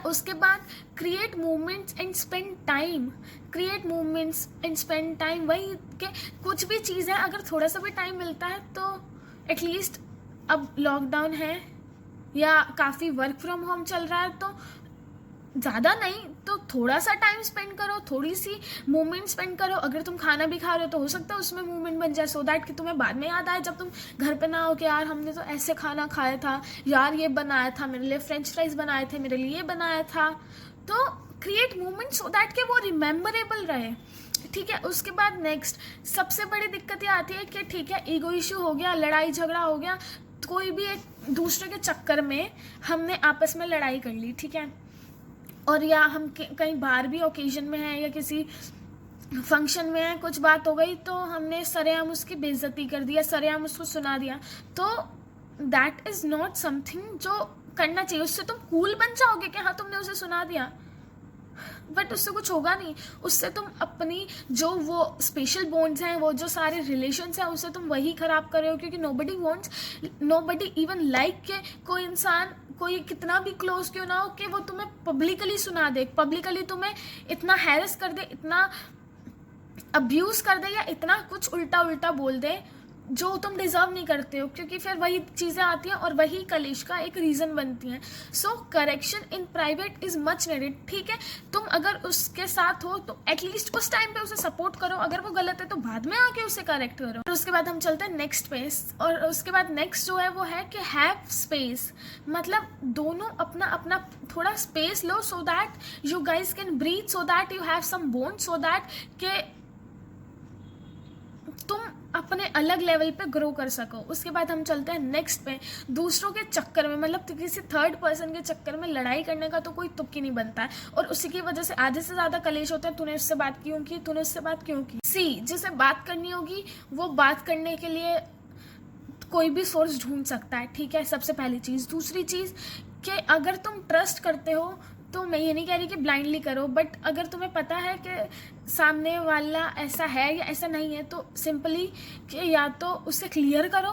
उसके बाद create movements and spend time, create movements and spend time, वही कि कुछ भी चीज़ है अगर थोड़ा सा भी टाइम मिलता है तो एटलीस्ट, अब लॉकडाउन है या काफ़ी वर्क फ्रॉम होम चल रहा है तो ज़्यादा नहीं तो थोड़ा सा टाइम स्पेंड करो, थोड़ी सी मूवमेंट स्पेंड करो। अगर तुम खाना भी खा रहे हो तो हो सकता है उसमें मूवमेंट बन जाए, सो दैट कि तुम्हें बाद में याद आए जब तुम घर पे ना हो कि यार हमने तो ऐसे खाना खाया था, यार ये बनाया था मेरे लिए, फ्रेंच फ्राइज बनाए थे मेरे लिए, ये बनाया था। तो क्रिएट मूवमेंट सो दैट कि वो रिमेम्बरेबल रहे, ठीक है। उसके बाद नेक्स्ट सबसे बड़ी दिक्कत ये आती है कि ठीक है ईगो इशू हो गया, लड़ाई झगड़ा हो गया, कोई भी एक दूसरे के चक्कर में हमने आपस में लड़ाई कर ली, ठीक है, और या हम कहीं बाहर भी ओकेजन में हैं या किसी फंक्शन में है, कुछ बात हो गई तो हमने सरेआम उसकी बेइज्जती कर दिया, सरेआम उसको सुना दिया, तो दैट इज़ नॉट समथिंग जो करना चाहिए। उससे तुम कूल बन जाओगे कि हाँ तुमने उसे सुना दिया, बट उससे कुछ होगा नहीं। उससे तुम अपनी जो वो स्पेशल बॉन्ड्स हैं, वो जो सारे रिलेशंस हैं, उससे तुम वही खराब कर रहे हो, क्योंकि नोबडी इवन लाइक के कोई इंसान, कोई कितना भी क्लोज क्यों ना हो, कि वो तुम्हें पब्लिकली सुना दे, पब्लिकली तुम्हें इतना हैरेस कर दे, इतना अब्यूज़ कर दे या इतना कुछ उल्टा उल्टा बोल दे जो तुम डिज़र्व नहीं करते हो, क्योंकि फिर वही चीज़ें आती हैं और वही कलेश का एक रीज़न बनती हैं। So correction in private is much needed, ठीक है। तुम अगर उसके साथ हो तो एटलीस्ट उस टाइम पे उसे सपोर्ट करो, अगर वो गलत है तो बाद में आके उसे करेक्ट करो। और उसके बाद हम चलते हैं नेक्स्ट पेज, और उसके बाद नेक्स्ट जो है वो है कि हैव स्पेस, मतलब दोनों अपना अपना थोड़ा स्पेस लो, so that you guys can breathe, so that you have some bond, so that के तुम अपने अलग लेवल पे ग्रो कर सको। उसके बाद हम चलते हैं नेक्स्ट पे, दूसरों के चक्कर में, मतलब किसी थर्ड पर्सन के चक्कर में लड़ाई करने का तो कोई तुक ही नहीं बनता है, और उसी की वजह से आधे से ज़्यादा कलेश होता है। तूने उससे बात क्यों की, तूने उससे बात क्यों की। जिसे बात करनी होगी वो बात करने के लिए कोई भी सोर्स ढूंढ सकता है, ठीक है, सबसे पहली चीज़। दूसरी चीज़ कि अगर तुम ट्रस्ट करते हो तो मैं ये नहीं कह रही कि ब्लाइंडली करो, बट अगर तुम्हें पता है कि सामने वाला ऐसा है या ऐसा नहीं है तो सिंपली कि या तो उससे क्लियर करो,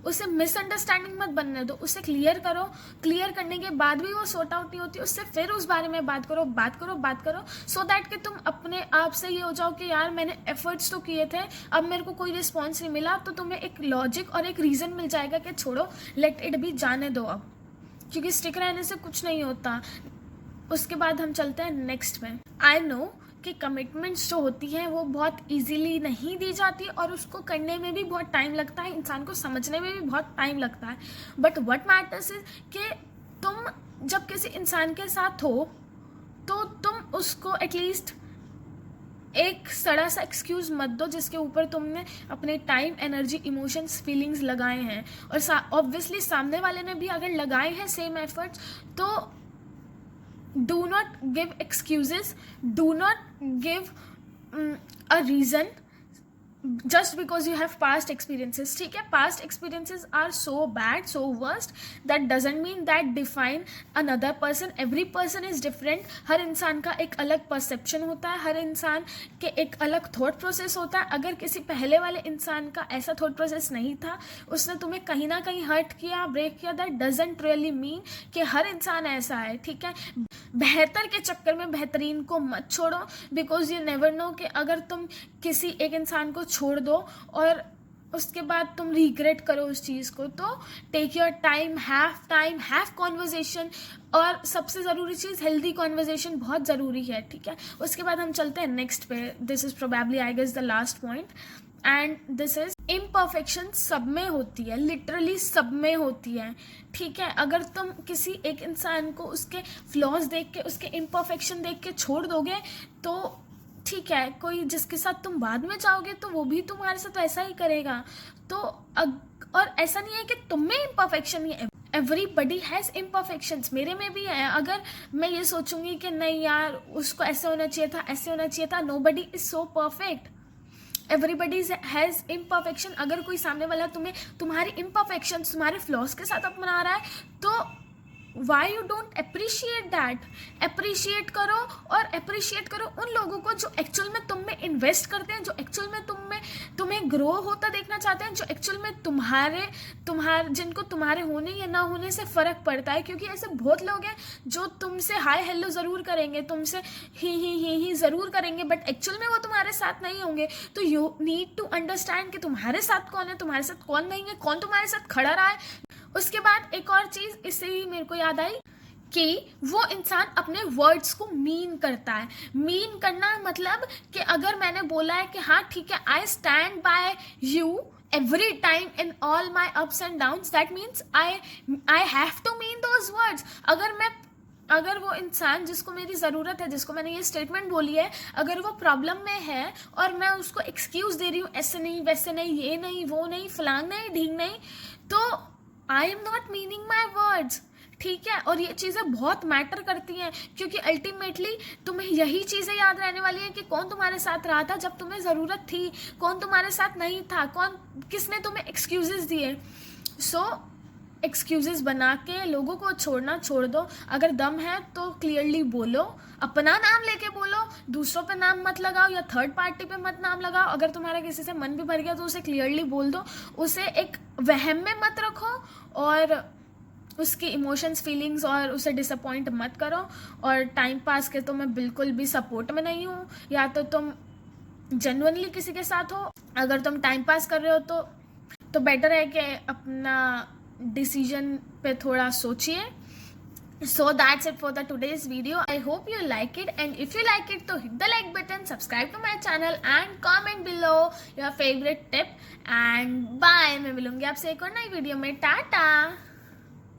उससे मिसअंडरस्टैंडिंग मत बनने दो, उससे क्लियर करो। क्लियर करने के बाद भी वो सॉर्ट आउट नहीं होती, उससे फिर उस बारे में बात करो, बात करो, बात करो, सो दैट कि तुम अपने आप से ये हो जाओ कि यार मैंने एफर्ट्स तो किए थे, अब मेरे को कोई रिस्पॉन्स नहीं मिला, तो तुम्हें एक लॉजिक और एक रीज़न मिल जाएगा कि छोड़ो, लेट इट बी, जाने दो अब, क्योंकि स्टिक रहने से कुछ नहीं होता। उसके बाद हम चलते हैं नेक्स्ट में। आई नो कि कमिटमेंट्स जो होती हैं वो बहुत इजीली नहीं दी जाती और उसको करने में भी बहुत टाइम लगता है, इंसान को समझने में भी बहुत टाइम लगता है, बट व्हाट मैटर्स इज कि तुम जब किसी इंसान के साथ हो तो तुम उसको एटलीस्ट एक सड़ा सा एक्सक्यूज़ मत दो जिसके ऊपर तुमने अपने टाइम, एनर्जी, इमोशंस, फीलिंग्स लगाए हैं, और ऑब्वियसली सामने वाले ने भी अगर लगाए हैं सेम एफर्ट्स, तो do not give excuses, do not give a reason just because you have past experiences, ठीक है। past experiences are so bad, so worst, that doesn't mean that define another person. every person is different, हर इंसान का एक अलग perception होता है, हर इंसान के एक अलग thought process होता है। अगर किसी पहले वाले इंसान का ऐसा thought process नहीं था, उसने तुम्हें कहीं ना कहीं hurt किया, break किया, that doesn't really mean कि हर इंसान ऐसा है, ठीक है। बेहतर के चक्कर में बेहतरीन को मत छोड़ो, बिकॉज यू नेवर नो कि अगर तुम किसी एक इंसान को छोड़ दो और उसके बाद तुम रिग्रेट करो उस चीज़ को, तो take your time, have conversation, और सबसे ज़रूरी चीज़ हेल्दी कॉन्वर्जेशन बहुत ज़रूरी है, ठीक है। उसके बाद हम चलते हैं नेक्स्ट पे, this is probably I guess the last point, and this is imperfection सब में होती है, लिटरली सब में होती है, ठीक है। अगर तुम किसी एक इंसान को उसके फ्लॉज देख के, उसके इम्परफेक्शन देख के छोड़ दोगे तो ठीक है, कोई जिसके साथ तुम बाद में जाओगे तो वो भी तुम्हारे साथ वैसा ही करेगा। तो और ऐसा नहीं है कि तुम में इम्परफेक्शन है, एवरीबडी हैज़ इम्परफेक्शंस, मेरे में भी है। अगर मैं ये सोचूंगी कि नहीं यार उसको ऐसे होना चाहिए था, ऐसे होना चाहिए था, nobody is so perfect, everybody has imperfection. अगर कोई सामने वाला तुम्हें तुम्हारी इम्परफेक्शन, तुम्हारे फ्लॉज के साथ अपना रहा है तो why you don't appreciate that? Appreciate करो, और अप्रिशिएट करो उन लोगों को जो एक्चुअल में तुम में इन्वेस्ट करते हैं, जो एक्चुअल में तुम्हें ग्रो होता देखना चाहते हैं, जो एक्चुअल में तुम्हारे जिनको तुम्हारे होने या ना होने से फ़र्क पड़ता है। क्योंकि ऐसे बहुत लोग हैं जो तुमसे हाय हेलो ज़रूर करेंगे, तुमसे ही ज़रूर करेंगे, बट एक्चुअल में वो तुम्हारे साथ नहीं होंगे। तो यू नीड टू अंडरस्टैंड कि तुम्हारे साथ कौन है, तुम्हारे साथ कौन नहीं है, कौन तुम्हारे साथ खड़ा रहा है। उसके बाद एक और चीज़ इससे ही मेरे को याद आई कि वो इंसान अपने वर्ड्स को मीन करता है। मीन करना मतलब कि अगर मैंने बोला है कि हाँ ठीक है, I stand by you every time in all my ups and downs, that means I have to mean those words. अगर वो इंसान जिसको मेरी ज़रूरत है, जिसको मैंने ये स्टेटमेंट बोली है, अगर वो प्रॉब्लम में है और मैं उसको एक्सक्यूज़ दे रही हूँ, ऐसे नहीं वैसे नहीं, ये नहीं वो नहीं, फलांग नहीं ढींग नहीं, तो I am not meaning my words. ठीक है, और ये चीज़ें बहुत मैटर करती हैं, क्योंकि अल्टीमेटली तुम्हें यही चीज़ें याद रहने वाली हैं कि कौन तुम्हारे साथ रहा था जब तुम्हें ज़रूरत थी, कौन तुम्हारे साथ नहीं था, किसने तुम्हें एक्सक्यूज़ेस दिए। सो एक्सक्यूज़ेस बना के लोगों को छोड़ना छोड़ दो। अगर दम है तो क्लियरली बोलो, अपना नाम लेके बोलो, दूसरों पे नाम मत लगाओ या थर्ड पार्टी पे मत नाम लगाओ। अगर तुम्हारा किसी से मन भी भर गया तो उसे क्लियरली बोल दो, उसे एक वहम में मत रखो और उसकी इमोशंस फीलिंग्स और उसे डिसअपॉइंट मत करो। और टाइम पास के तो मैं बिल्कुल भी सपोर्ट में नहीं हूँ। या तो तुम जेन्युइनली किसी के साथ हो, अगर तुम टाइम पास कर रहे हो तो बेटर है कि अपना डिसीजन पे थोड़ा सोचिए। So that's it for the today's video. I hope you like it, and if you like it, so hit the like button, subscribe to my channel and comment below your favorite tip. And bye. मैं मिलूंगी आपसे एक और नई video में। टाटा।